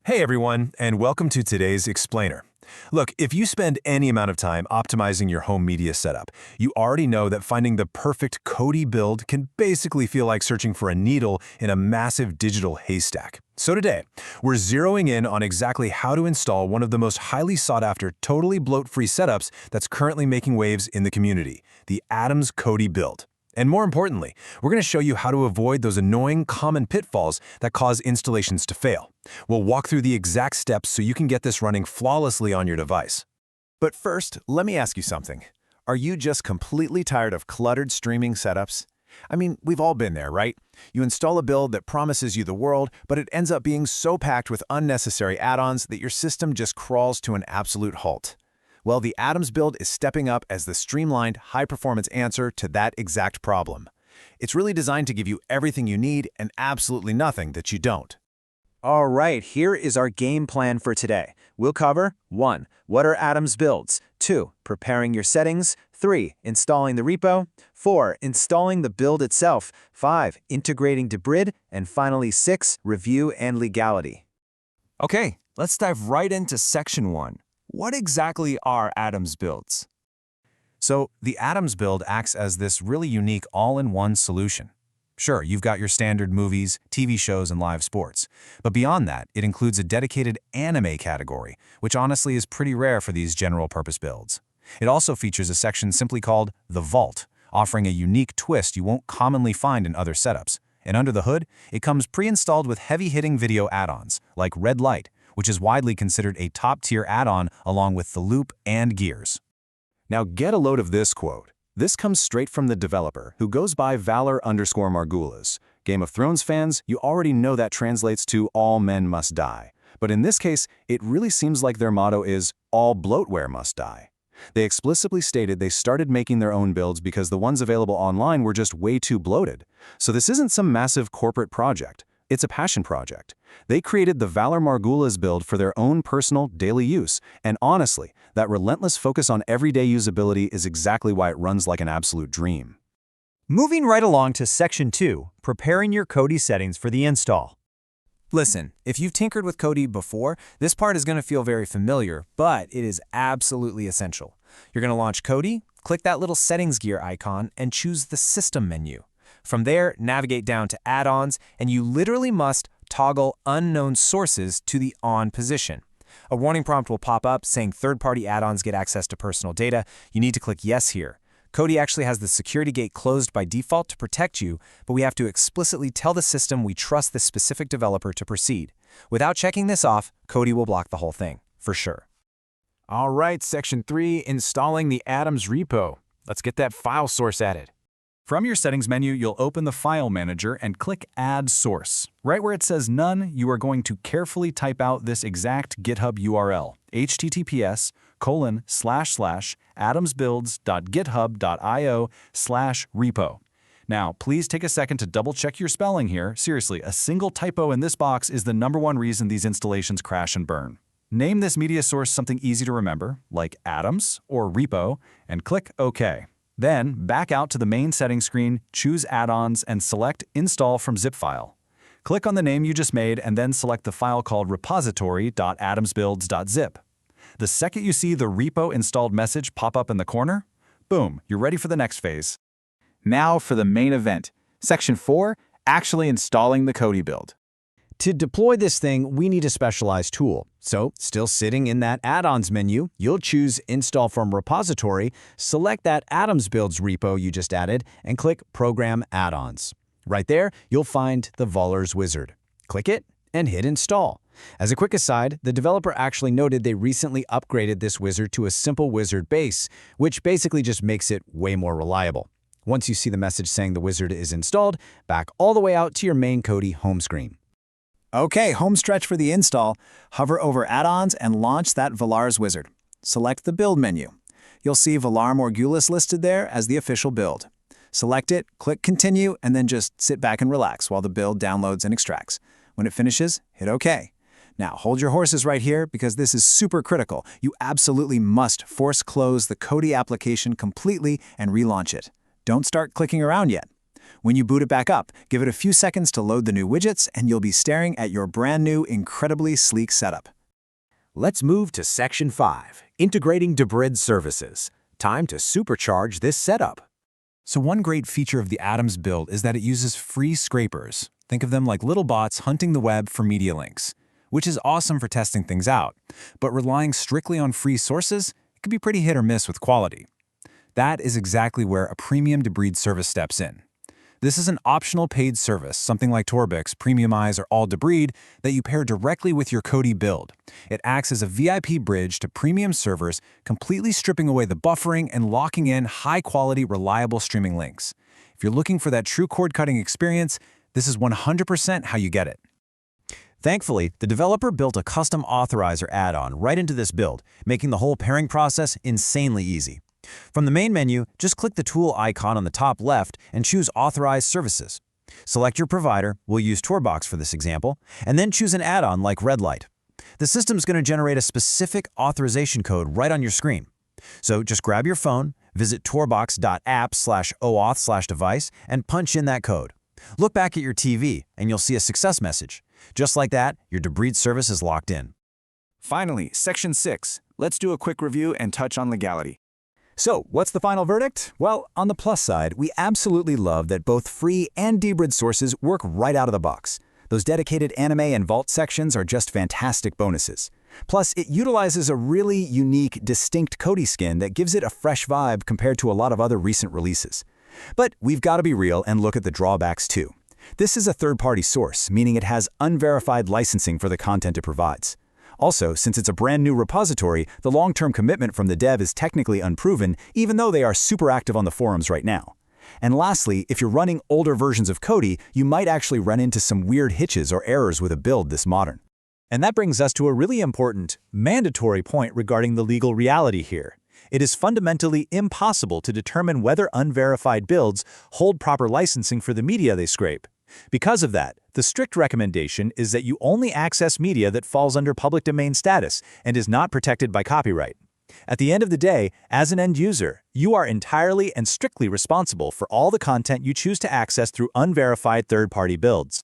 Hey everyone, and welcome to today's Explainer. Look, if you spend any amount of time optimizing your home media setup, you already know that finding the perfect Kodi build can basically feel like searching for a needle in a massive digital haystack. So today, we're zeroing in on exactly how to install one of the most highly sought-after, totally bloat-free setups that's currently making waves in the community, the add-ons Kodi Build. And more importantly, we're going to show you how to avoid those annoying common pitfalls that cause installations to fail. We'll walk through the exact steps so you can get this running flawlessly on your device. But first, let me ask you something. Are you just completely tired of cluttered streaming setups? I mean, we've all been there, right? You install a build that promises you the world, but it ends up being so packed with unnecessary add-ons that your system just crawls to an absolute halt. Well, the add-ons build is stepping up as the streamlined, high-performance answer to that exact problem. It's really designed to give you everything you need and absolutely nothing that you don't. All right, here is our game plan for today. We'll cover 1. What are add-ons builds? 2. Preparing your settings. 3. Installing the repo. 4. Installing the build itself. 5. Integrating to Brid. And finally 6. Review and legality. Okay, let's dive right into Section 1. What exactly are add-ons builds? So, the add-ons build acts as this really unique all-in-one solution. Sure, you've got your standard movies, TV shows, and live sports. But beyond that, it includes a dedicated anime category, which honestly is pretty rare for these general-purpose builds. It also features a section simply called The Vault, offering a unique twist you won't commonly find in other setups. And under the hood, it comes pre-installed with heavy-hitting video add-ons, like Red Light, which is widely considered a top-tier add-on along with the Loop and Gears. Now get a load of this quote. This comes straight from the developer, who goes by Valor_Margulis. Game of Thrones fans, you already know that translates to all men must die. But in this case, it really seems like their motto is all bloatware must die. They explicitly stated they started making their own builds because the ones available online were just way too bloated. So this isn't some massive corporate project. It's a passion project. They created the Valor Margulis build for their own personal, daily use, and honestly, that relentless focus on everyday usability is exactly why it runs like an absolute dream. Moving right along to Section 2, preparing your Kodi settings for the install. Listen, if you've tinkered with Kodi before, this part is going to feel very familiar, but it is absolutely essential. You're going to launch Kodi, click that little settings gear icon, and choose the System menu. From there, navigate down to Add-ons, and you literally must toggle Unknown Sources to the On position. A warning prompt will pop up saying third-party add-ons get access to personal data. You need to click Yes here. Kodi actually has the security gate closed by default to protect you, but we have to explicitly tell the system we trust this specific developer to proceed. Without checking this off, Kodi will block the whole thing, for sure. All right, Section 3, installing the add-ons repo. Let's get that file source added. From your settings menu, you'll open the File Manager and click Add Source. Right where it says None, you are going to carefully type out this exact GitHub URL, https://addonsbuilds.github.io/repo. Now, please take a second to double-check your spelling here. Seriously, a single typo in this box is the #1 reason these installations crash and burn. Name this media source something easy to remember, like add-ons or repo, and click OK. Then, back out to the main settings screen, choose Add-ons, and select Install from zip file. Click on the name you just made and then select the file called repository.addonsbuilds.zip. The second you see the repo installed message pop up in the corner, boom, you're ready for the next phase. Now for the main event, Section 4, actually installing the Kodi build. To deploy this thing, we need a specialized tool. So, still sitting in that Add-ons menu, you'll choose Install from Repository, select that add-ons builds repo you just added, and click Program Add-ons. Right there, you'll find the Valor's wizard. Click it and hit Install. As a quick aside, the developer actually noted they recently upgraded this wizard to a simple wizard base, which basically just makes it way more reliable. Once you see the message saying the wizard is installed, back all the way out to your main Kodi home screen. Okay, home stretch for the install. Hover over Add-ons and launch that Valor's wizard. Select the Build menu. You'll see Valor Margulis listed there as the official build. Select it, click Continue, and then just sit back and relax while the build downloads and extracts. When it finishes, hit OK. Now, hold your horses right here because this is super critical. You absolutely must force close the Kodi application completely and relaunch it. Don't start clicking around yet. When you boot it back up, give it a few seconds to load the new widgets, and you'll be staring at your brand new, incredibly sleek setup. Let's move to Section 5, Integrating Debrid Services. Time to supercharge this setup. So one great feature of the Add-ons build is that it uses free scrapers. Think of them like little bots hunting the web for media links, which is awesome for testing things out. But relying strictly on free sources, it can be pretty hit or miss with quality. That is exactly where a premium Debrid service steps in. This is an optional paid service, something like Torbix, Premiumize, or All Debrid, that you pair directly with your Kodi Build. It acts as a VIP bridge to premium servers, completely stripping away the buffering and locking in high-quality, reliable streaming links. If you're looking for that true cord-cutting experience, this is 100% how you get it. Thankfully, the developer built a custom authorizer add-on right into this build, making the whole pairing process insanely easy. From the main menu, just click the tool icon on the top left and choose Authorize Services. Select your provider, we'll use Torbox for this example, and then choose an add-on like Red Light. The system's going to generate a specific authorization code right on your screen. So just grab your phone, visit torbox.app/oauth/device, and punch in that code. Look back at your TV, and you'll see a success message. Just like that, your Debrid service is locked in. Finally, Section 6. Let's do a quick review and touch on legality. So, what's the final verdict? Well, on the plus side, we absolutely love that both free and Debrid sources work right out of the box. Those dedicated anime and vault sections are just fantastic bonuses. Plus, it utilizes a really unique, distinct Kodi skin that gives it a fresh vibe compared to a lot of other recent releases. But we've got to be real and look at the drawbacks too. This is a third-party source, meaning it has unverified licensing for the content it provides. Also, since it's a brand new repository, the long-term commitment from the dev is technically unproven, even though they are super active on the forums right now. And lastly, if you're running older versions of Kodi, you might actually run into some weird hitches or errors with a build this modern. And that brings us to a really important, mandatory point regarding the legal reality here. It is fundamentally impossible to determine whether unverified builds hold proper licensing for the media they scrape. Because of that, the strict recommendation is that you only access media that falls under public domain status and is not protected by copyright. At the end of the day, as an end user, you are entirely and strictly responsible for all the content you choose to access through unverified third-party builds.